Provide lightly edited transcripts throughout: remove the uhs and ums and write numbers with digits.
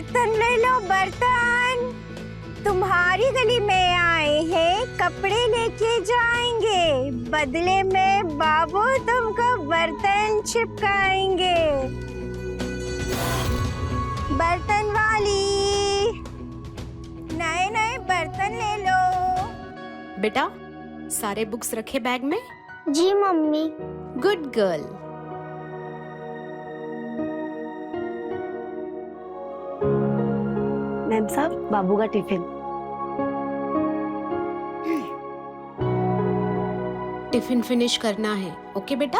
बर्तन ले लो बर्तन। तुम्हारी गली में आए हैं, कपड़े लेके जाएंगे, बदले में बाबू तुमको बर्तन चिपकाएंगे। बर्तन वाली, नए नए बर्तन ले लो। बेटा, सारे बुक्स रखे बैग में? जी मम्मी। Good girl. मैम साहब, बाबू का टिफिन। टिफिन फिनिश करना है, ओके बेटा?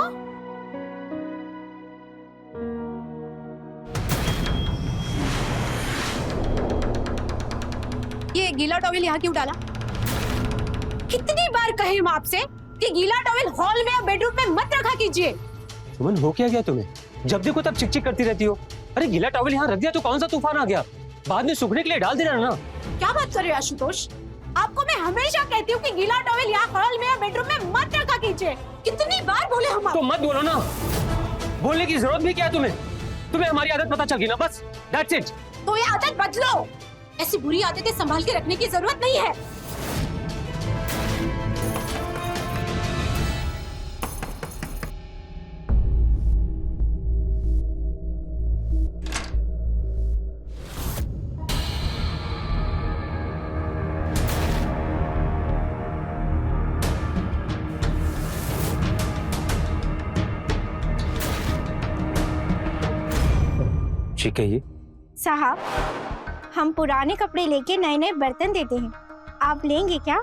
ये गीला टॉवेल यहाँ क्यों डाला? कितनी बार कहे हम आपसे कि गीला टॉवेल हॉल में या बेडरूम में मत रखा कीजिए। सुमन, हो क्या गया तुम्हें? जब देखो तब चिक चिक करती रहती हो। अरे गीला टॉवेल यहाँ रख दिया तो कौन सा तूफान आ गया? बाद में सूखने के लिए डाल देना ना। क्या बात कर रहे हो आशुतोष? आपको मैं हमेशा कहती हूँ कि गीला टॉवेल यहाँ हॉल में या बेडरूम में मत रखा कीजिए। कितनी बार बोले हम तो मत बोलो ना। बोलने की जरूरत भी क्या है तुम्हें? तुम्हें हमारी आदत पता चल गई ना, बस दैट्स इट। तो ये आदत बदलो। ऐसी बुरी आदतें संभाल के रखने की जरूरत नहीं है। ठीक है ये साहब, हम पुराने कपड़े लेके नए नए बर्तन देते हैं, आप लेंगे क्या?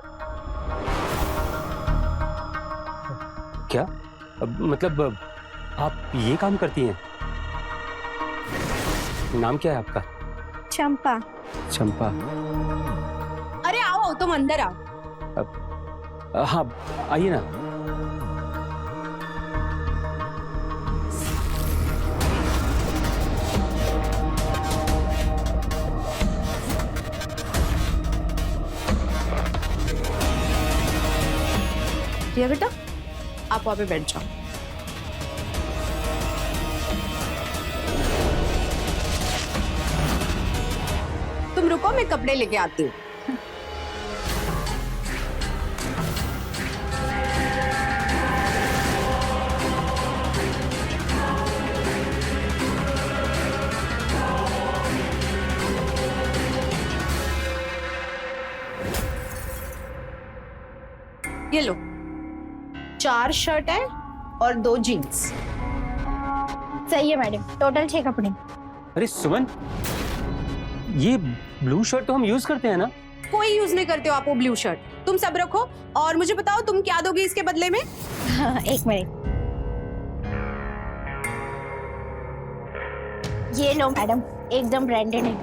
क्या मतलब आप ये काम करती हैं? नाम क्या है आपका? चंपा। चंपा। अरे आओ, तुम अंदर आओ। हाँ आइए ना। ये बेटा, आप वहाँ पे बैठ जाओ। तुम रुको, मैं कपड़े लेके आती हूँ। ये लो, 4 शर्ट है और 2 जीन्स। सही है मैडम, टोटल 6 कपड़े। अरे सुमन, ये ब्लू शर्ट तो हम यूज करते हैं ना? कोई यूज नहीं करते हो आप वो ब्लू शर्ट। तुम सब रखो और मुझे बताओ तुम क्या दोगे इसके बदले में? हाँ, एक मिनट। ये लो मैडम, एकदम ब्रांडेड है।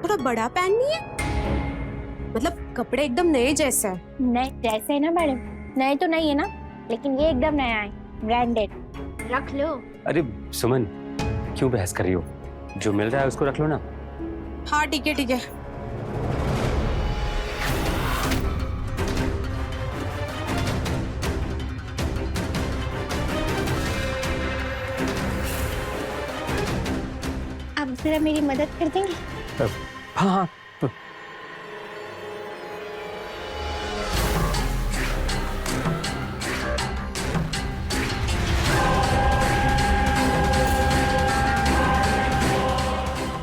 थोड़ा बड़ा पहन नहीं है? मतलब कपड़े एकदम नए जैसे है। नए जैसे है ना मैडम? नए तो नहीं है ना, लेकिन ये एकदम नया है, ब्रांडेड। रख लो। अरे सुमन, क्यों बहस कर रही हो? जो मिल रहा है उसको रख लो ना। हाँ ठीक है ठीक है। आप जरा मेरी मदद कर देंगे? हाँ हाँ।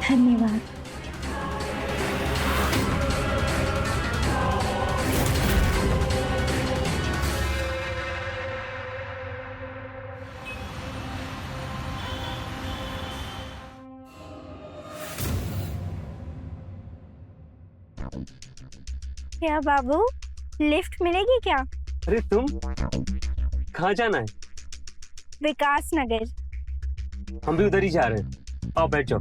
धन्यवाद। क्या बाबू, लिफ्ट मिलेगी क्या? अरे तुम कहाँ जाना है? विकास नगर। हम भी उधर ही जा रहे हैं। आओ बैठ जाओ।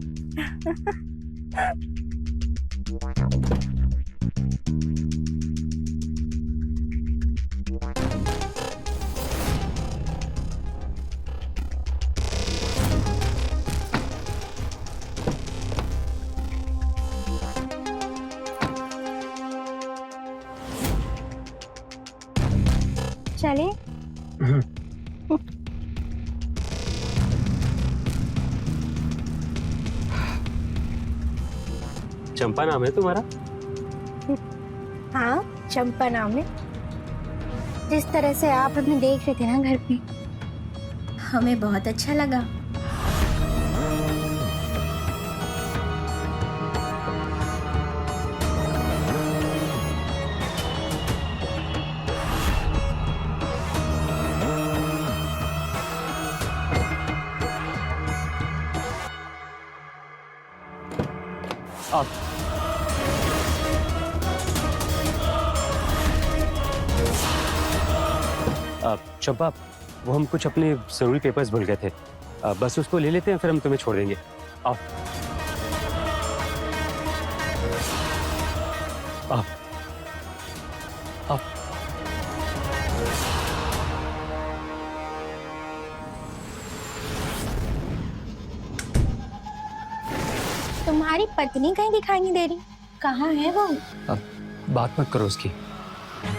चले? चंपा नाम है तुम्हारा? हाँ, चंपा नाम है। जिस तरह से आप हमें देख रहे थे ना घर पे, हमें बहुत अच्छा लगा। आप चंपा, वो हम कुछ अपने जरूरी पेपर्स भूल गए थे। बस उसको ले लेते हैं, फिर हम तुम्हें छोड़ देंगे। आओ आओ आओ। तुम्हारी पत्नी कहीं दिखाई नहीं दे रही, कहाँ है वो? बात मत करो उसकी।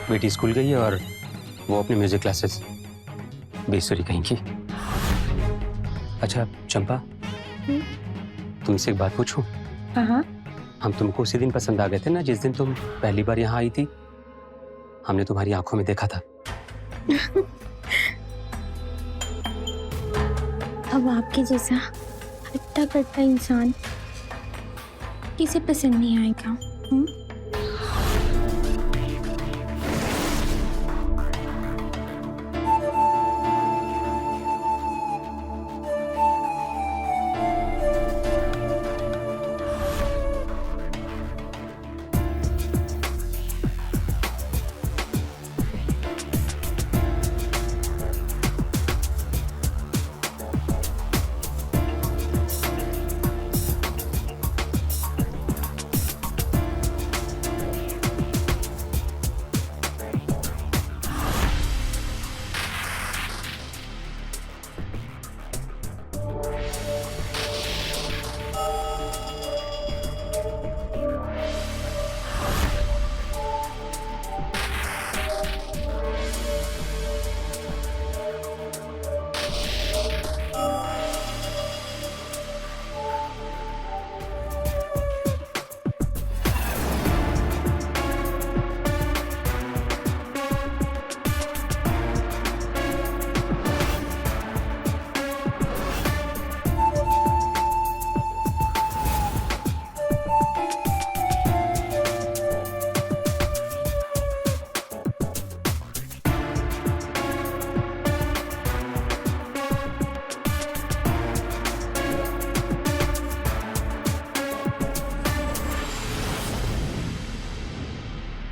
बेटी स्कूल गई है और वो अपनी म्यूजिक क्लासेस। बेसुरी कहीं की। अच्छा चंपा, तुमसे एक बात पूछूं? हाँ। हम तुमको उसी दिन पसंद आ गए थे ना, जिस दिन तुम पहली बार यहाँ आई थी। हमने तुम्हारी आंखों में देखा था। अब आपके जैसा हट्टा कट्टा इंसान किसे पसंद नहीं आएगा?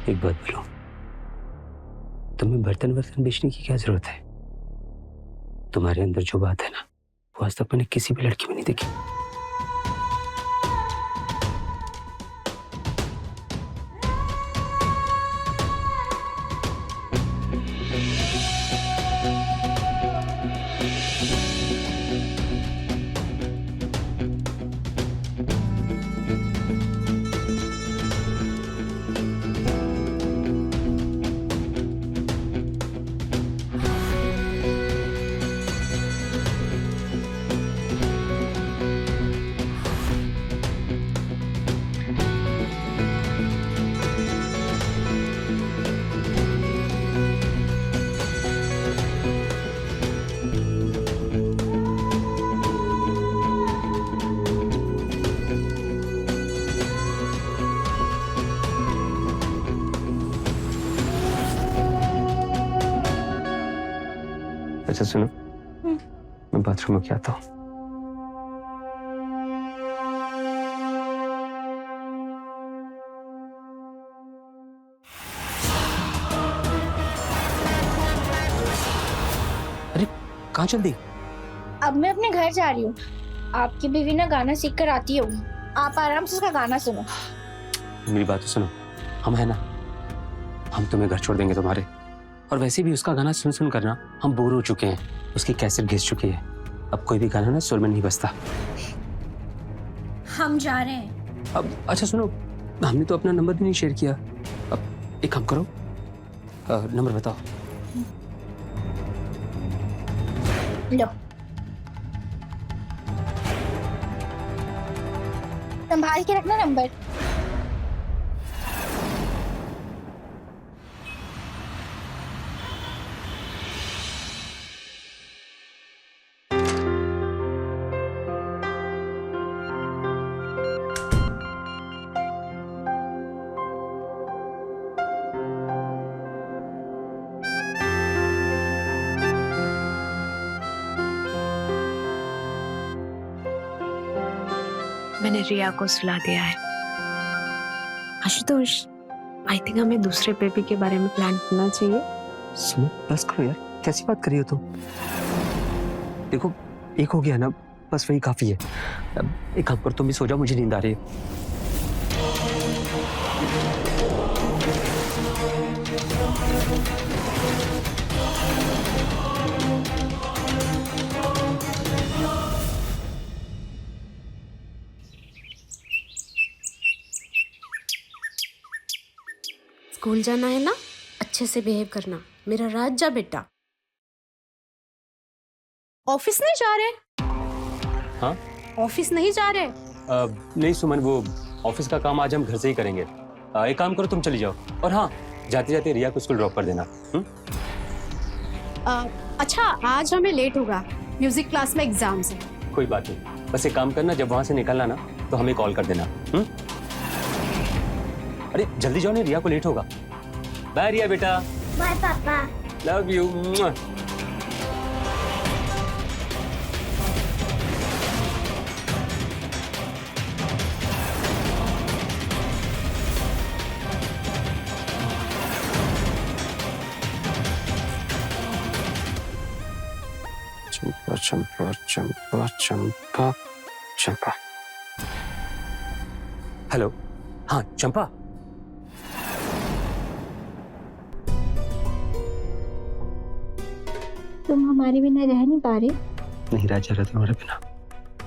एक बात बोलो, तुम्हें बर्तन बेचने की क्या जरूरत है? तुम्हारे अंदर जो बात है ना, वो आज तक मैंने किसी भी लड़की में नहीं देखी। अच्छा सुनो, मैं बाथरूम में आता हूँ। अरे कहाँ चल दी? अब मैं अपने घर जा रही हूँ। आपकी बीवी ना गाना सीख कर आती होगी, आप आराम से उसका गाना सुनो। मेरी बात तो सुनो, हम है ना, हम तुम्हें घर छोड़ देंगे तुम्हारे। और वैसे भी उसका गाना सुन सुन करना हम बोर हो चुके हैं। उसकी कैसेट घिस चुकी है। अब कोई भी गाना ना सुर में नहीं बजता। हम जा रहे हैं। अब अच्छा सुनो, हमने तो अपना नंबर भी नहीं शेयर किया। अब एक काम करो, नंबर बताओ। लो, संभाल के रखना नंबर। मैंने रिया को सुला दिया है। आशुतोष, आई थिंक हमें दूसरे बेबी के बारे में प्लान करना चाहिए। सुनो बस करो यार, कैसी बात कर रही हो तुम? देखो एक हो गया ना, बस वही काफी है। अब एक काम करो, तुम भी सो जाओ, मुझे नींद आ रही है। स्कूल जाना है ना, अच्छे से बिहेव करना, मेरा राजा बेटा। ऑफिस नहीं जा रहे? हाँ ऑफिस नहीं जा रहे? नहीं सुमन, वो ऑफिस का काम आज हम घर से ही करेंगे। एक काम करो, तुम चली जाओ, और हाँ जाते जाते रिया को स्कूल ड्रॉप कर देना। अच्छा, आज हमें लेट होगा, म्यूजिक क्लास में एग्जाम्स है। कोई बात नहीं, बस एक काम करना, जब वहां से निकलना ना तो हमें कॉल कर देना। अरे जल्दी जाओ ना, रिया को लेट होगा। बाय रिया बेटा। बाय पापा। Love you. Champa Champa Champa Champa Champa. Hello, हाँ चंपा। तुम हमारे बिना रह नहीं पा रहे? नहीं रह जा रहा तुम्हारे बिना।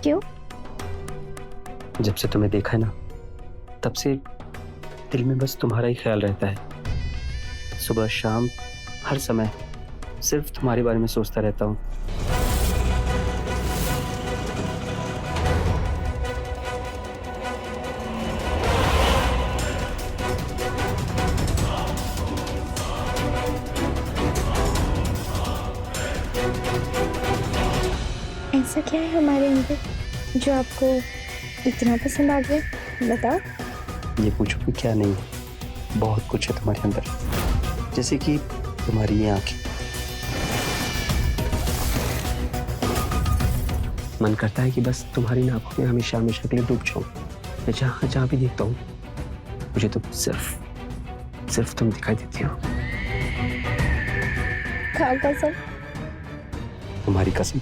क्यों? जब से तुम्हें देखा है ना, तब से दिल में बस तुम्हारा ही ख्याल रहता है। सुबह शाम हर समय सिर्फ तुम्हारे बारे में सोचता रहता हूँ। ऐसा क्या है हमारे अंदर जो आपको इतना पसंद आ गया? बताओ। ये पूछो कि क्या नहीं, बहुत कुछ है तुम्हारे अंदर, जैसे कि तुम्हारी ये आंखें। मन करता है कि बस तुम्हारी आंखों में हमेशा हमेशा के लिए डूब जाऊं। मैं जहां जहां भी देखता हूँ मुझे तो सिर्फ तुम दिखाई देती हो। खाओ कसम। तुम्हारी कसम।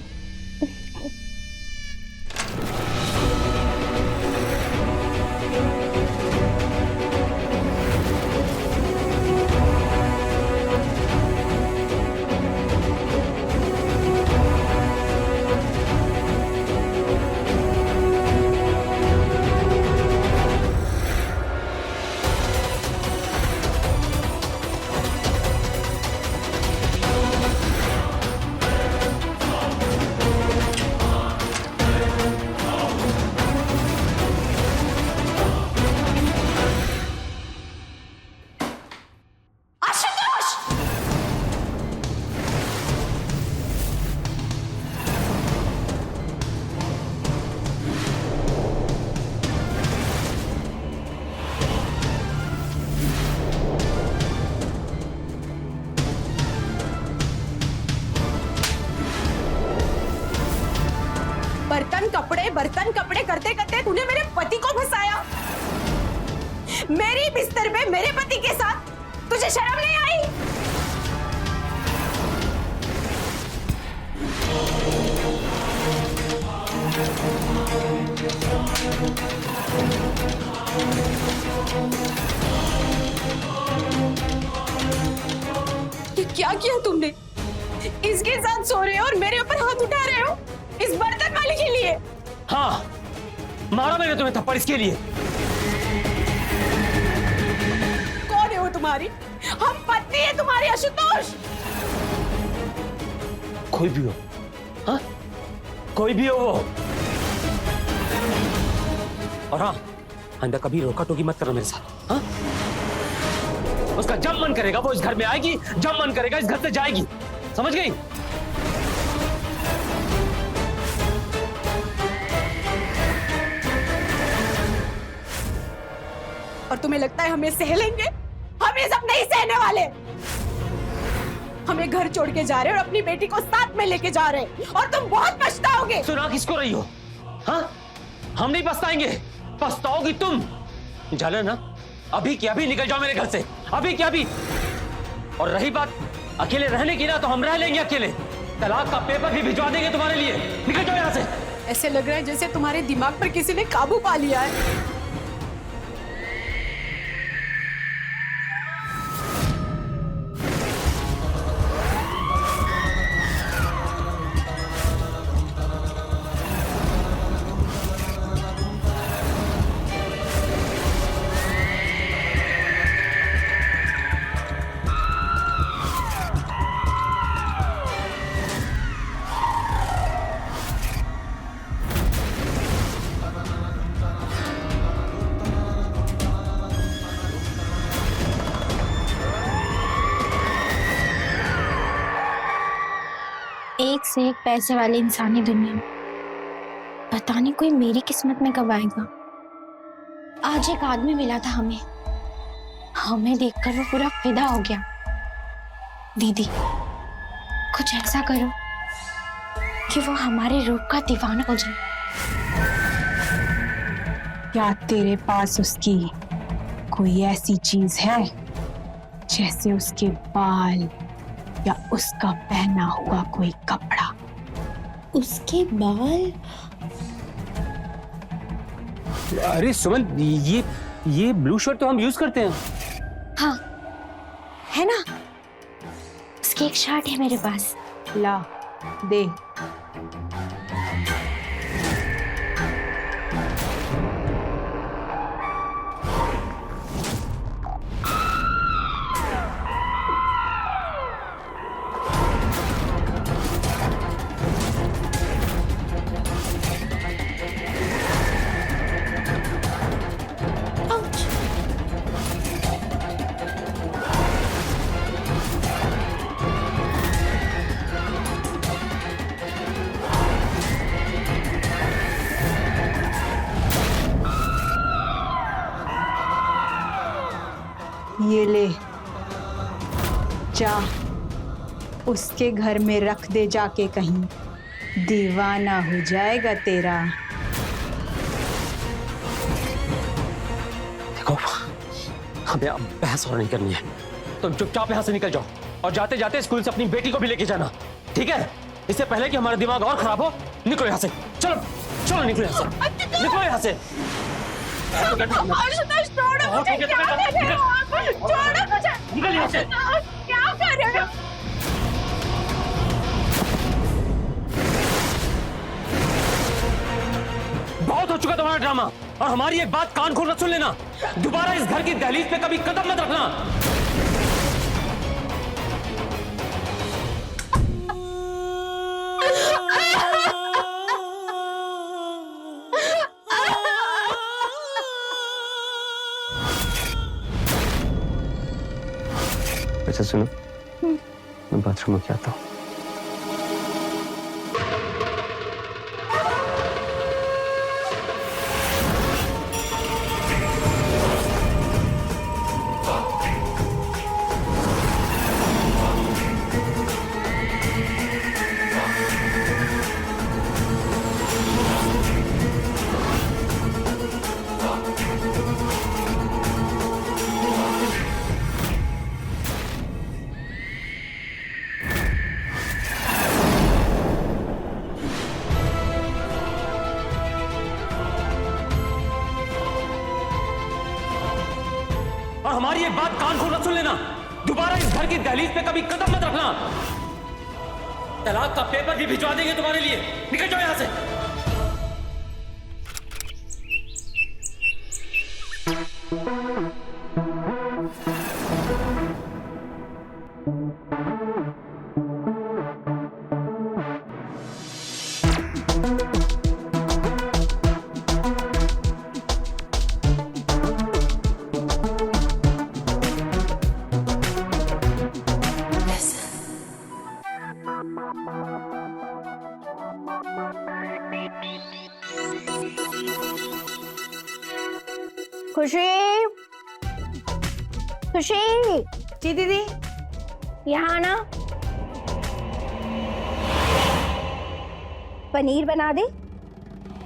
बर्तन कपड़े करते करते तूने मेरे पति को फंसाया। मेरी बिस्तर में मेरे पति के साथ तुझे शर्म नहीं आई? ये क्या किया तुमने? इसके साथ सो रहे हो और मेरे ऊपर हाथ उठा रहे हो इस बर्तन वाले के लिए? हाँ, मारा मैंने तुम्हें थप्पड़ इसके लिए। कौन है वो तुम्हारी? हम पत्नी है तुम्हारी आशुतोष। कोई भी हो, हाँ कोई भी हो वो। और हाँ, आइंदा कभी रोका टोकी मत करना मेरे साथ। हाँ, उसका जब मन करेगा वो इस घर में आएगी, जब मन करेगा इस घर से जाएगी, समझ गई? और तुम्हें लगता है हमें सह लेंगे? हम ये सब नहीं सहने वाले। हमें घर छोड़ के जा रहे और अपनी बेटी को साथ में लेके जा रहे और तुम बहुत पछताओगे। सुना किसको रही हो? हाँ, हम नहीं पछताएंगे, पछताओगी तुम। जाना ना, अभी की अभी निकल जाओ मेरे घर से, अभी की अभी। और रही बात अकेले रहने की ना, तो हम रह लेंगे अकेले। तलाक का पेपर भी भिजवा देंगे तुम्हारे लिए। निकल जाओ यहाँ से। ऐसे लग रहा है जैसे तुम्हारे दिमाग पर किसी ने काबू पा लिया है। एक से एक पैसे वाली इंसानी दुनिया में पता नहीं कोई मेरी किस्मत में कब आएगा। आज एक आदमी मिला था हमें देखकर वो पूरा फिदा हो गया। दीदी कुछ ऐसा करो कि वो हमारे रूप का दीवाना हो जाए। क्या तेरे पास उसकी कोई ऐसी चीज है जैसे उसके बाल या उसका पहना हुआ कोई कपड़ा? उसके बाल? अरे सुमन, ये ब्लू शर्ट तो हम यूज करते हैं। हाँ है ना, उसकी एक शर्ट है मेरे पास। ला दे। ये ले, जा उसके घर में रख दे जाके, कहीं दीवाना हो जाएगा तेरा। देखो, हमें अब बहस और नहीं करनी है। तुम चुपचाप यहाँ से निकल जाओ और जाते जाते स्कूल से अपनी बेटी को भी लेके जाना, ठीक है? इससे पहले कि हमारा दिमाग और खराब हो। निकलो यहाँ से, चलो चलो, निकलो यहाँ से, निकलो यहाँ से। निकल यहाँ से। क्या कर रहे हो? बहुत हो चुका तुम्हारा ड्रामा, और हमारी एक बात कान खोल कर सुन लेना। दोबारा इस घर की दहलीज पे कभी कदम मत रखना। अच्छा सुनो, मैं बाथरूम में क्या आता हूँ। और हमारी एक बात कान खोल कर सुन लेना। दोबारा इस घर की दहलीज पे कभी कदम मत रखना। तलाक का पेपर भी भिजवा देंगे तुम्हारे लिए। निकल जाओ यहां से। खुशी, खुशी। जी दीदी। यहाँ ना, पनीर बना दे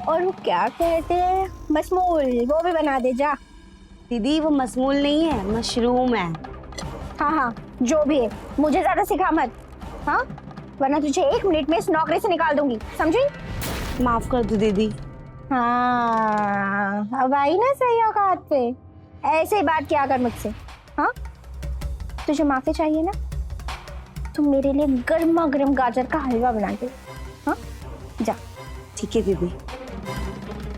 और वो क्या कहते हैं, मसमूल, वो भी बना दे जा। दीदी वो मसमूल नहीं है, मशरूम है। हाँ हाँ जो भी है, मुझे ज्यादा सिखा मत, हाँ, वरना तुझे 1 मिनट में इस नौकरी से निकाल दूंगी, समझी? माफ कर दो दीदी। हाँ अब आई ना सही औकात पे, ऐसे ही बात किया कर मुझसे। हाँ तुझे माफी चाहिए ना, तुम मेरे लिए गर्मा गर्म गाजर का हलवा बना दे। हाँ जा। ठीक है दीदी।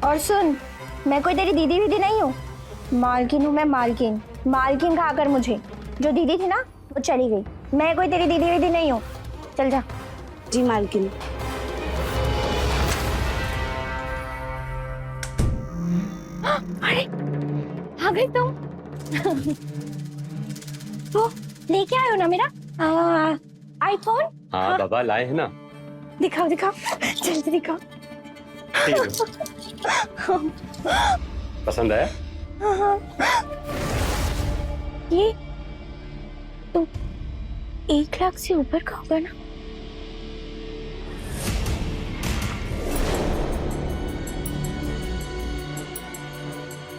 और सुन, मैं कोई तेरी दीदी वीदी नहीं हूँ, मालकिन हूँ मैं, मालकिन। मालकिन कहा कर मुझे, जो दीदी थी ना वो चली गई, मैं कोई तेरी दीदी वीदी नहीं हूँ, चल जा। जी मालकिन। अरे आ गई तुम। वो लेके आए हो ना मेरा आईफोन? हाँ बाबा लाए हैं ना। दिखाओ दिखाओ, जल्दी दिखाओ। पसंद आया? ये तो 1 लाख से ऊपर का होगा ना?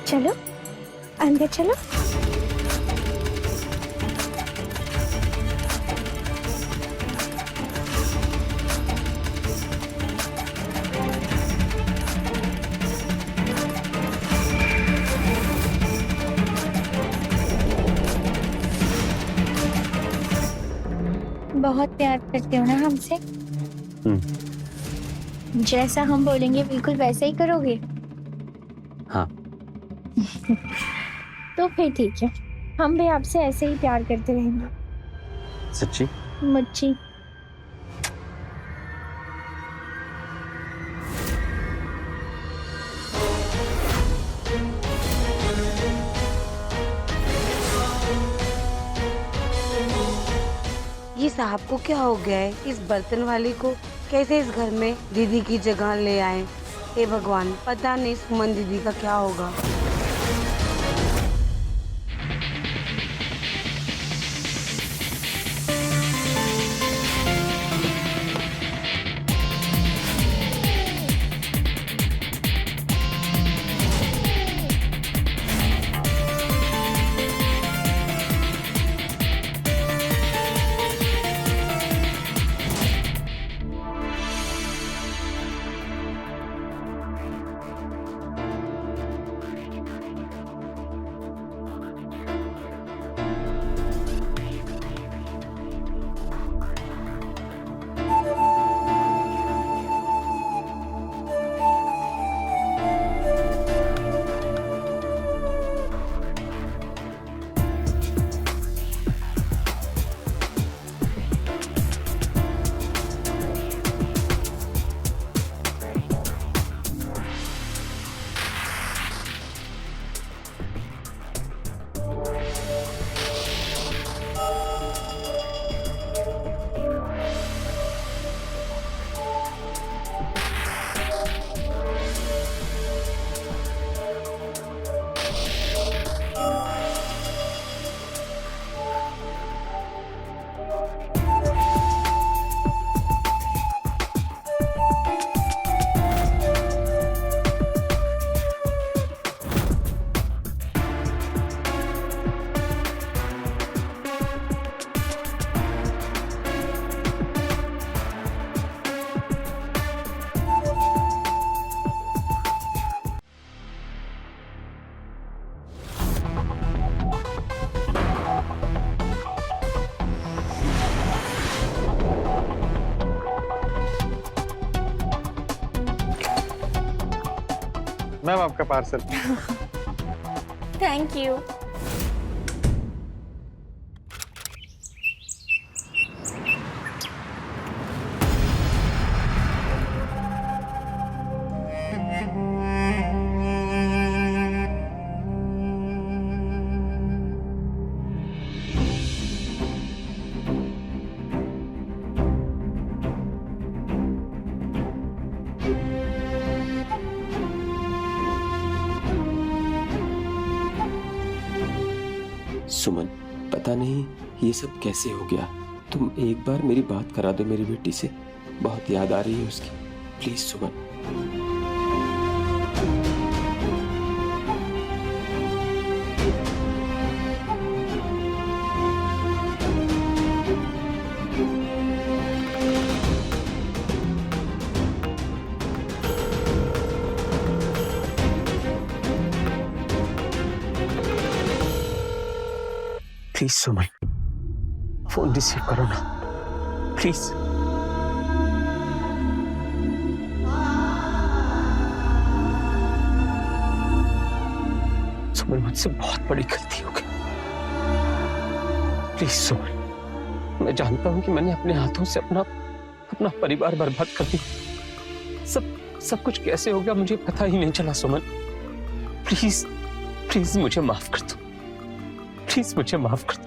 चलो अंदर चलो। बहुत प्यार करते हो ना हमसे? जैसा हम बोलेंगे बिल्कुल वैसा ही करोगे? हाँ। तो फिर ठीक है, हम भी आपसे ऐसे ही प्यार करते रहेंगे। सच्ची? मुच्ची। ये साहब को क्या हो गया है? इस बर्तन वाले को कैसे इस घर में दीदी की जगह ले आए? हे भगवान, पता नहीं सुमन दीदी का क्या होगा। मैम आपका पार्सल। Thank you. सुमन, पता नहीं ये सब कैसे हो गया। तुम एक बार मेरी बात करा दो मेरी बेटी से, बहुत याद आ रही है उसकी। Please Suman. Please Suman, phone receive करो ना, प्लीज। सुमन, मुझसे बहुत बड़ी गलती हो गई। प्लीज सुमन, मैं जानता हूं कि मैंने अपने हाथों से अपना परिवार बर्बाद कर दिया। सब कुछ कैसे हो गया मुझे पता ही नहीं चला। सुमन, प्लीज प्लीज मुझे माफ कर दो, प्लीज मुझे माफ कर दो।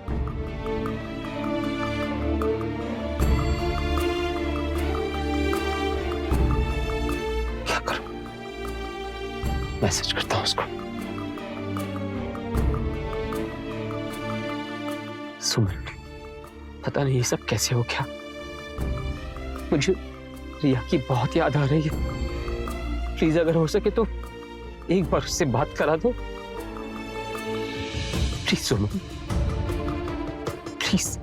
क्या करूं? मैसेज करता हूं उसको। सुमन, पता नहीं ये सब कैसे हो गया। मुझे रिया की बहुत याद आ रही है। प्लीज अगर हो सके तो एक बार उससे बात करा दो, प्लीज सुमन, प्लीज।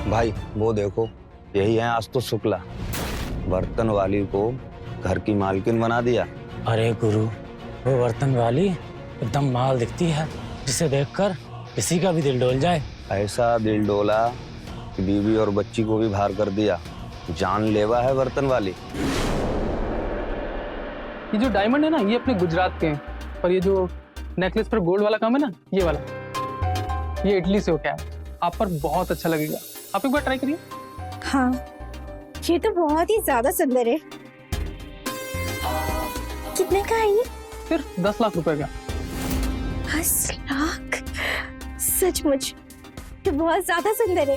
भाई वो देखो, यही है आज तो शुक्ला, बर्तन वाली को घर की मालकिन बना दिया। अरे गुरु, वो बर्तन वाली एकदम माल दिखती है, जिसे देखकर किसी का भी दिल डोल जाए। ऐसा दिल डोला कि बीवी और बच्ची को भी बाहर कर दिया। जानलेवा है बर्तन वाली। ये जो डायमंड है ना, ये अपने गुजरात के हैं, और ये जो नेकलेस पर गोल्ड वाला काम है ना, ये वाला, ये इटली से होके आया। आप पर बहुत अच्छा लगेगा, आप एक बार ट्राई करिए। हाँ, ये तो बहुत ही ज्यादा सुंदर है। कितने का है ये? सिर्फ 10 लाख रुपए का। 10 लाख? सचमुच ये बहुत ज्यादा सुंदर है।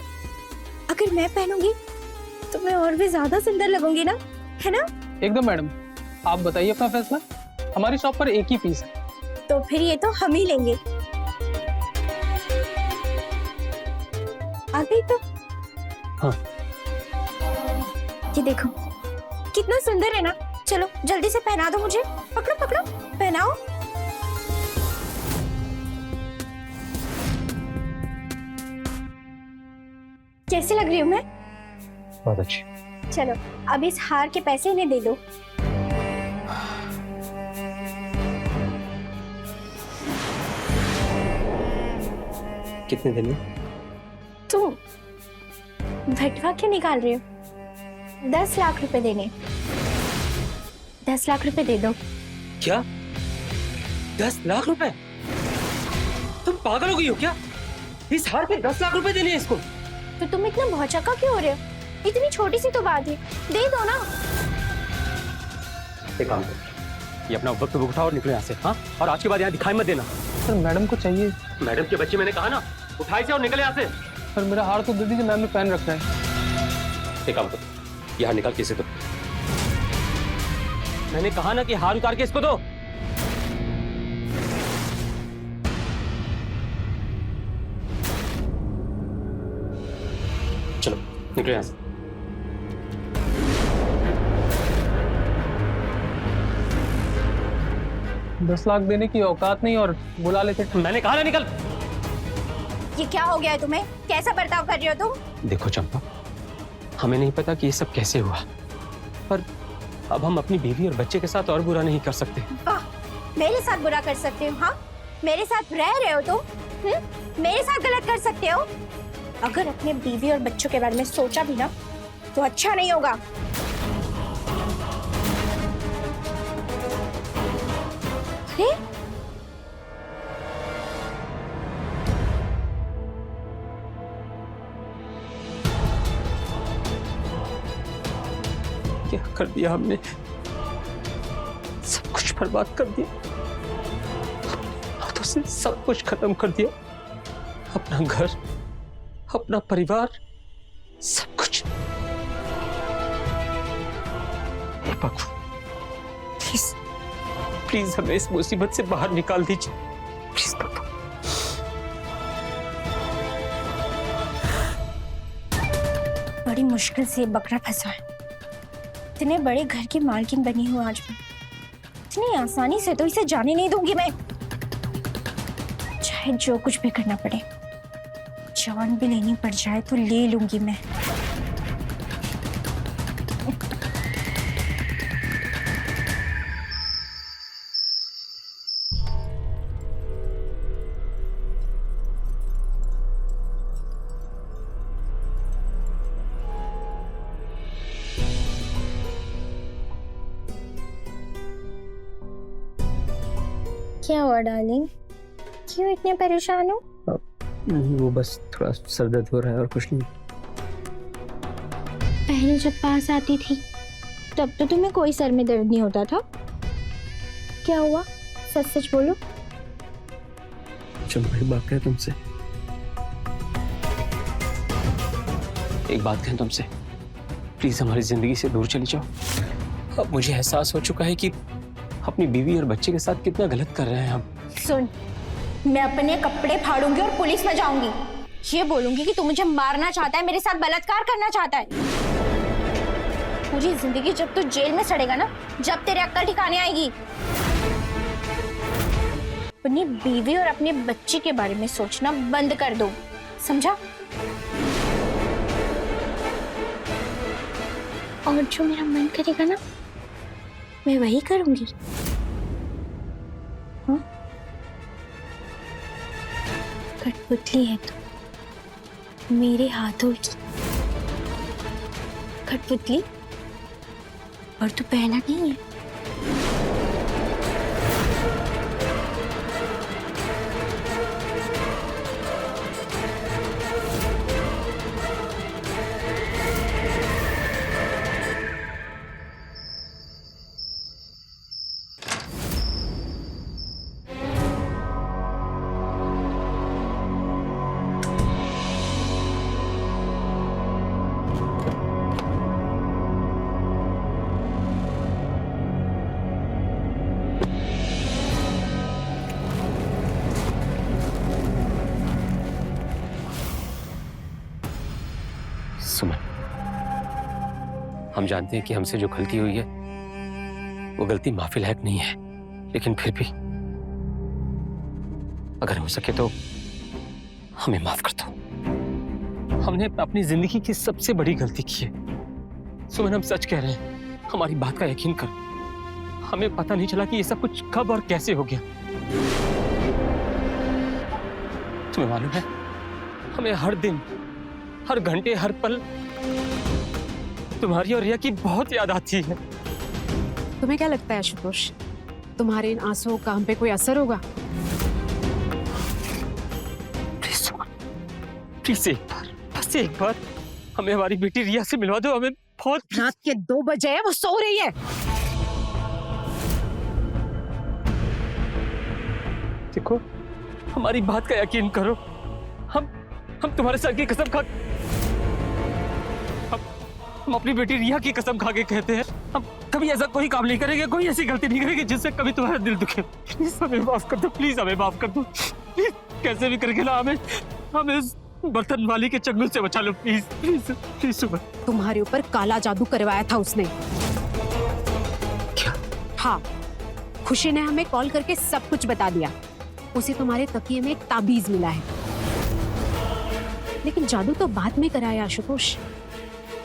अगर मैं पहनूंगी तो मैं और भी ज्यादा सुंदर लगूंगी ना, है ना? एकदम मैडम, आप बताइए अपना फैसला। हमारी शॉप पर एक ही पीस है। तो फिर ये तो हम ही लेंगे। आ गई तो? हाँ। ये देखो कितना सुंदर है ना। चलो जल्दी से पहना दो मुझे। पकड़ो पकड़ो, पहनाओ। कैसी लग रही हूँ मैं? बहुत अच्छी। चलो अब इस हार के पैसे इन्हें दे दो। कितने दिन में? तुम भटवा क्यों निकाल रहे हो? 10 लाख रुपए देने। 10 लाख रुपए दे दो। क्या? 10 लाख रुपए? तुम पागल हो गई हो क्या? इस हार पे 10 लाख रुपए देने हैं इसको? तो तुम इतना भौचक्का क्यों हो रहे हो? इतनी छोटी सी तो बात है, दे दो ना। एक काम करो, ये अपना वक्त उठाओ और निकलो यहाँ से। हाँ, और आज के बाद यहाँ दिखाई मत देना। सर मैडम को चाहिए। मैडम के बच्चे, मैंने कहा ना, उठाई से और निकले यहाँ से। सर मेरा हार तो दे दीजिए, मैम ने पहन रखा है। एक काम करो, ये हार निकाल के इसे दो। मैंने कहा ना कि हार उतार के इसको दो। चलो निकलो यहाँ से। दस लाख देने की औकात नहीं और बुला लेते। मैंने कहा ना निकल। ये क्या हो गया है तुम्हें? कैसा बर्ताव कर रहे हो तुम? देखो चंपा, हमें नहीं पता कि ये सब कैसे हुआ, पर अब हम अपनी बीवी और बच्चे के साथ और बुरा नहीं कर सकते। वाह, मेरे साथ बुरा कर सकते हो? हाँ, मेरे साथ रह रहे हो तुम? मेरे साथ गलत कर सकते हो? अगर अपने बीवी और बच्चों के बारे में सोचा भी ना तो अच्छा नहीं होगा। अरे क्या कर दिया हमने? सब कुछ बर्बाद कर दिया, हाथों से सब कुछ खत्म कर दिया। अपना घर, अपना परिवार, सब कुछ। हे भगवान, प्लीज प्लीज हमें इस मुसीबत से बाहर निकाल दीजिए, प्लीज पापा। बड़ी मुश्किल से ये बकरा फंसा है। इतने बड़े घर की मालकिन बनी हूँ आज मैं, इतनी आसानी से तो इसे जाने नहीं दूंगी मैं। चाहे जो कुछ भी करना पड़े, जान भी लेनी पड़ जाए तो ले लूंगी मैं। क्या हुआ डार्लिंग, क्यों इतने परेशान हो? वो बस थोड़ा सर दर्द हो रहा है और कुछ नहीं। पहले जब पास आती थी तब तो तुम्हें कोई सर में दर्द नहीं होता था। क्या हुआ, सच सच बोलो। जब मैं बात करें तुमसे, एक बात कहें तुमसे, प्लीज हमारी जिंदगी से दूर चली जाओ। अब मुझे एहसास हो चुका है कि अपनी बीवी और बच्चे के साथ कितना गलत कर रहे हैं हम। सुन, मैं अपने कपड़े फाड़ूंगी और पुलिस में जाऊंगी। ये बोलूंगी कि तू मुझे मारना चाहता है, मेरे साथ बलात्कार करना चाहता है। पूरी जिंदगी जब तू जेल में सड़ेगा ना, जब तेरे अक्ल ठिकाने आएगी। अपनी बीवी और अपने बच्चे के बारे में सोचना बंद कर दो, समझा? और जो मेरा मन करेगा ना, मैं वही करूंगी। हाँ? कठपुतली है तो मेरे हाथों की कठपुतली, और तू पहना नहीं है। सुमन, हम जानते हैं कि हमसे जो गलती हुई है वो गलती माफी लायक नहीं है, लेकिन फिर भी अगर हो सके तो हमें माफ कर दो। हमने अपनी जिंदगी की सबसे बड़ी गलती की है। सुमन, हम सच कह रहे हैं, हमारी बात का यकीन करो। हमें पता नहीं चला कि ये सब कुछ कब और कैसे हो गया। तुम्हें मालूम है, हमें हर दिन, हर घंटे, हर पल तुम्हारी और रिया की बहुत याद आती है। तुम्हें क्या लगता है आशुतोष, तुम्हारे इन आंसुओं का हम पे कोई असर होगा? प्लीज एक बार, बस एक बार हमें हमारी बेटी रिया से मिलवा दो। हमें बहुत रात के 2 बजे है, वो सो रही है। देखो, हमारी बात का यकीन करो। हम तुम्हारे सर की कसम खा, हम अपनी बेटी रिया की कसम खा के कहते हैं, हम कभी ऐसा कोई काम नहीं करेंगे, कोई ऐसी गलती नहीं करेंगे जिससे कभी तुम्हारा दिल दुखे। प्लीज हमें माफ कर दो, प्लीज हमें माफ कर दो। प्लीज कैसे भी करके ना हमें इस बर्तन वाली के चंगुल से बचा लो। Please please please. सुबह तुम्हारे ऊपर काला जादू करवाया था उसने। क्या? हाँ, खुशी ने हमें कॉल करके सब कुछ बता दिया। उसे तुम्हारे तकिए में एक ताबीज मिला है, लेकिन जादू तो बाद में कराया आशुतोष।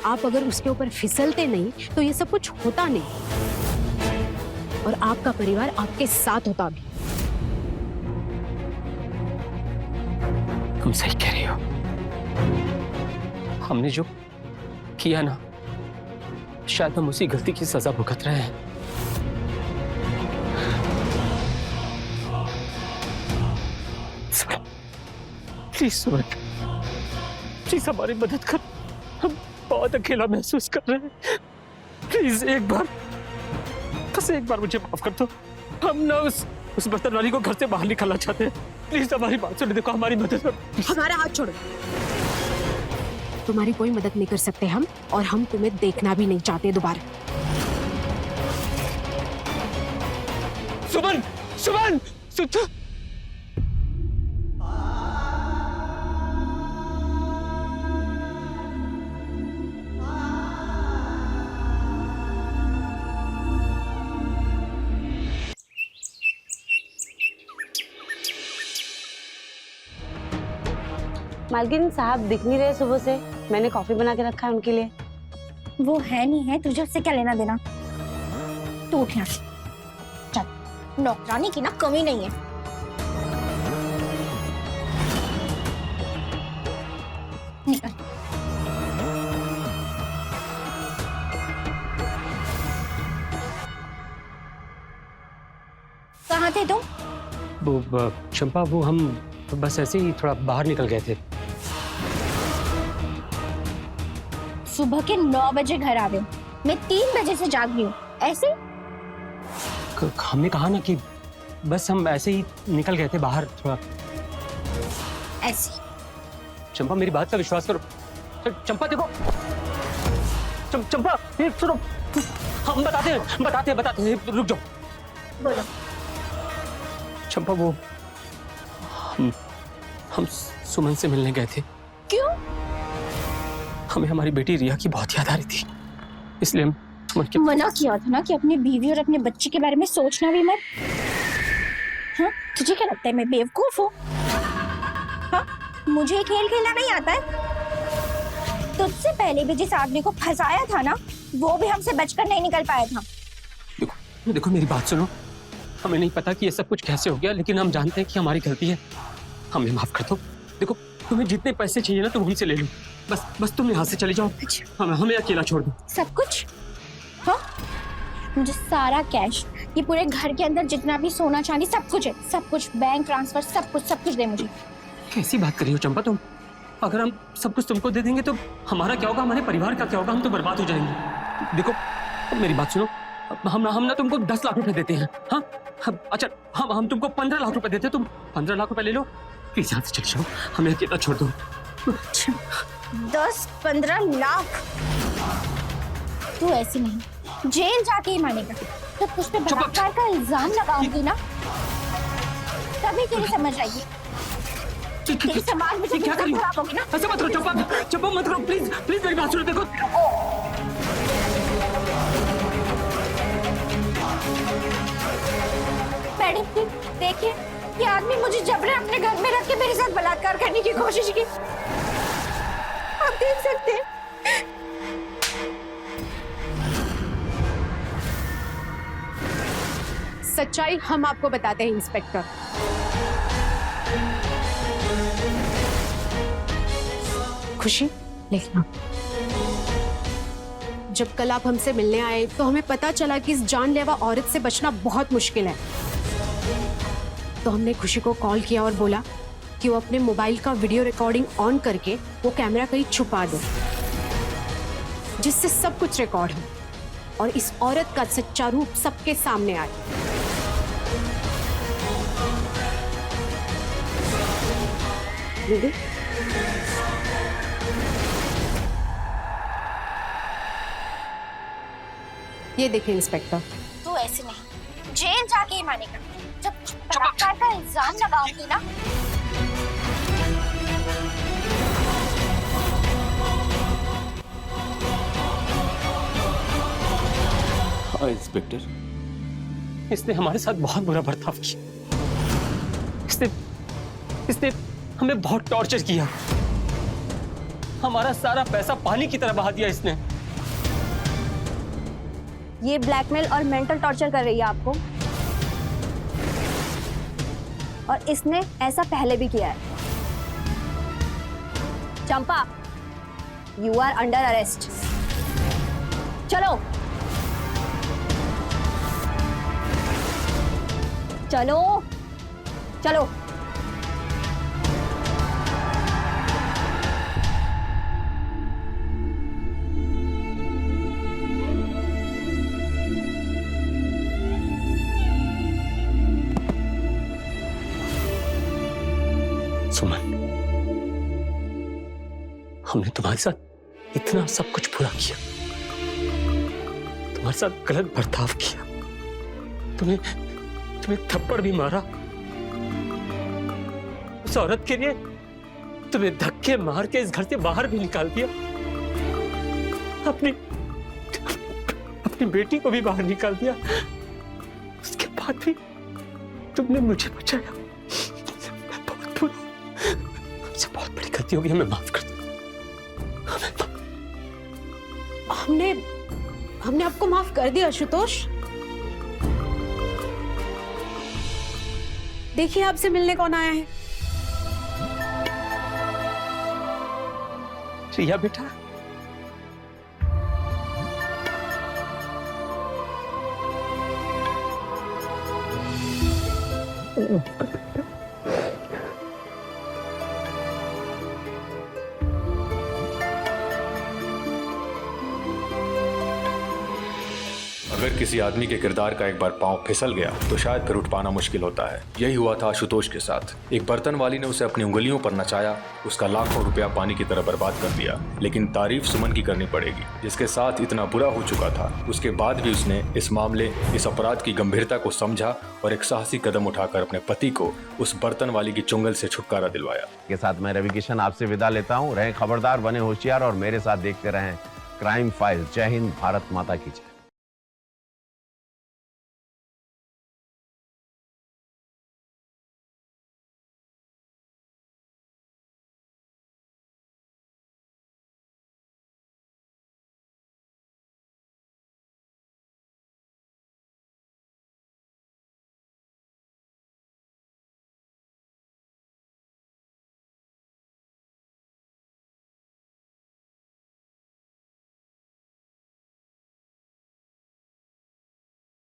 आप अगर उसके ऊपर फिसलते नहीं तो ये सब कुछ होता नहीं, और आपका परिवार आपके साथ होता भी। तुम सही कह रही हो। हमने जो किया ना, शायद हम उसी गलती की सजा भुगत रहे हैं। प्लीज सुमन, प्लीज हमारी मदद कर। हम बहुत अकेला महसूस कर रहे हैं। प्लीज एक बार, बस एक बार मुझे माफ कर दो। हम ना उस बर्तन वाली को घर से बाहर निकालना चाहते हैं। प्लीज हमारी बात सुनो, देखो हमारी मदद कर। हमारा हाथ छोड़ो। तुम्हारी कोई मदद नहीं कर सकते हम, और हम तुम्हें देखना भी नहीं चाहते दोबारा। सुमन, सुमन, मालकिन साहब दिख नहीं रहे सुबह से। मैंने कॉफी बना के रखा है उनके लिए। वो है नहीं है, तुझे उससे क्या लेना देना। तू उठ यहाँ से, चल। नौकरानी की ना कमी नहीं है। निकल। कहाँ थे तुम? वो चंपा, वो हम बस ऐसे ही थोड़ा बाहर निकल गए थे। सुबह के 9 बजे घर आ गए, मैं 3 बजे से जाग रही हूँ। ऐसे हमने कहा ना कि बस हम ऐसे ही निकल गए थे बाहर थोड़ा। ऐसे चंपा मेरी बात का विश्वास करो। चंपा देखो, चंपा ये सुनो, हम बताते हैं, रुक जाओ। बोलो। चंपा वो हम सुमन से मिलने गए थे। क्यों? हमें हमारी बेटी रिया की बहुत याद आ रही थी, इसलिए हम सुमन के मना किया था ना कि अपनी बीवी और अपने बच्चे के बारे में सोचना भी मत। हाँ, तुझे क्या लगता है मैं बेवकूफ हूँ? हाँ, मुझे खेल खेलना नहीं आता है। तुझसे पहले भी जिस आदमी को फंसाया था ना, वो भी हमसे बचकर नहीं निकल पाया था। देखो मेरी बात सुनो। हमें नहीं पता कि ये सब कुछ कैसे हो गया, लेकिन हम जानते हैं कि हमारी गलती है। हमें माफ कर दो। देखो तुम्हें जितने पैसे चाहिए ना तुम हमसे ले लो, बस तुम यहाँ से चले जाओ। हमें अकेला छोड़ दो। सब कुछ? हाँ, मुझे सारा कैश, ये पूरे घर के अंदर जितना भी सोना चांदी सब कुछ है, सब कुछ, बैंक ट्रांसफर, सब कुछ दे मुझे। कैसी बात कर रही हो चंपा तुम? अगर हम सब कुछ तुमको दे देंगे तो हमारा क्या होगा, हमारे परिवार का क्या होगा? हम तो बर्बाद हो जाएंगे। देखो मेरी बात सुनो, हम ना तुमको 10 लाख रुपए देते हैं। हाँ अच्छा, हम तुमको 15 लाख रुपए देते हैं, तुम 15 लाख रुपए ले लो। प्लीज यहाँ से चले जाओ, हमें अकेला छोड़ दो। 10-15 लाख? तू ऐसे नहीं, जेल जाके ही मानेगा। तो तुझ पे बलात्कार का इल्जाम लगाऊंगी ना, तभी तेरी समझ आएगी। तेरी समाज में क्या कर रही हो? खराब होगी ना। ऐसे मत करो चंपा मत करो, प्लीज मेरी बात सुनो। देखो मैडम देखिए, ये आदमी मुझे जबरन अपने घर में रख के मेरे साथ बलात्कार करने की कोशिश की। आप देख सकते हैं। सच्चाई हम आपको बताते हैं इंस्पेक्टर। खुशी, लिखना। जब कल आप हमसे मिलने आए तो हमें पता चला कि इस जानलेवा औरत से बचना बहुत मुश्किल है। तो हमने खुशी को कॉल किया और बोला कि वो अपने मोबाइल का वीडियो रिकॉर्डिंग ऑन करके वो कैमरा कहीं छुपा दे, जिससे सब कुछ रिकॉर्ड हो और इस औरत का सच्चा रूप सबके सामने आए। दीदी, ये देखिए इंस्पेक्टर। तू ऐसे नहीं, जेल जाके ही मानेगा। जब बलात्कार का इल्जाम लगाऊंगी ना। हाँ इंस्पेक्टर, इसने हमारे साथ बहुत बुरा बर्ताव किया। इसने हमें बहुत टॉर्चर किया। हमारा सारा पैसा पानी की तरह बहा दिया इसने। ये ब्लैकमेल और मेंटल टॉर्चर कर रही है आपको, और इसने ऐसा पहले भी किया है। चंपा, यू आर अंडर अरेस्ट। चलो चलो चलो। सुमन, हमने तुम्हारे साथ इतना सब कुछ बुरा किया, तुम्हारे साथ गलत बर्ताव किया, तुम्हें थप्पड़ भी मारा, उस औरत के लिए तुम्हें धक्के मार के इस घर से बाहर भी निकाल दिया, अपनी बेटी को भी बाहर निकाल दिया। उसके बाद भी तुमने मुझे बचाया। मैं बहुत बुरा हूं, मुझसे बहुत बड़ी गलती होगी, हमें माफ कर दो। हमने आपको माफ कर दिया आशुतोष। देखिए आपसे मिलने कौन आया है। रिया बेटा, अगर किसी आदमी के किरदार का एक बार पांव फिसल गया तो शायद फिर उठ पाना मुश्किल होता है। यही हुआ था आशुतोष के साथ। एक बर्तन वाली ने उसे अपनी उंगलियों पर नचाया, उसका लाखों रुपया पानी की तरह बर्बाद कर दिया। लेकिन तारीफ सुमन की करनी पड़ेगी, जिसके साथ इतना बुरा हो चुका था। उसके बाद भी उसने इस मामले, इस अपराध की गंभीरता को समझा और एक साहसी कदम उठाकर अपने पति को उस बर्तन वाली की चुंगल से छुटकारा दिलवाया। के साथ मैं रवि किशन आपसे विदा लेता हूँ। रहें खबरदार, बने होशियार और मेरे साथ देखते रहें क्राइम फाइल। जय हिंद, भारत माता की जय।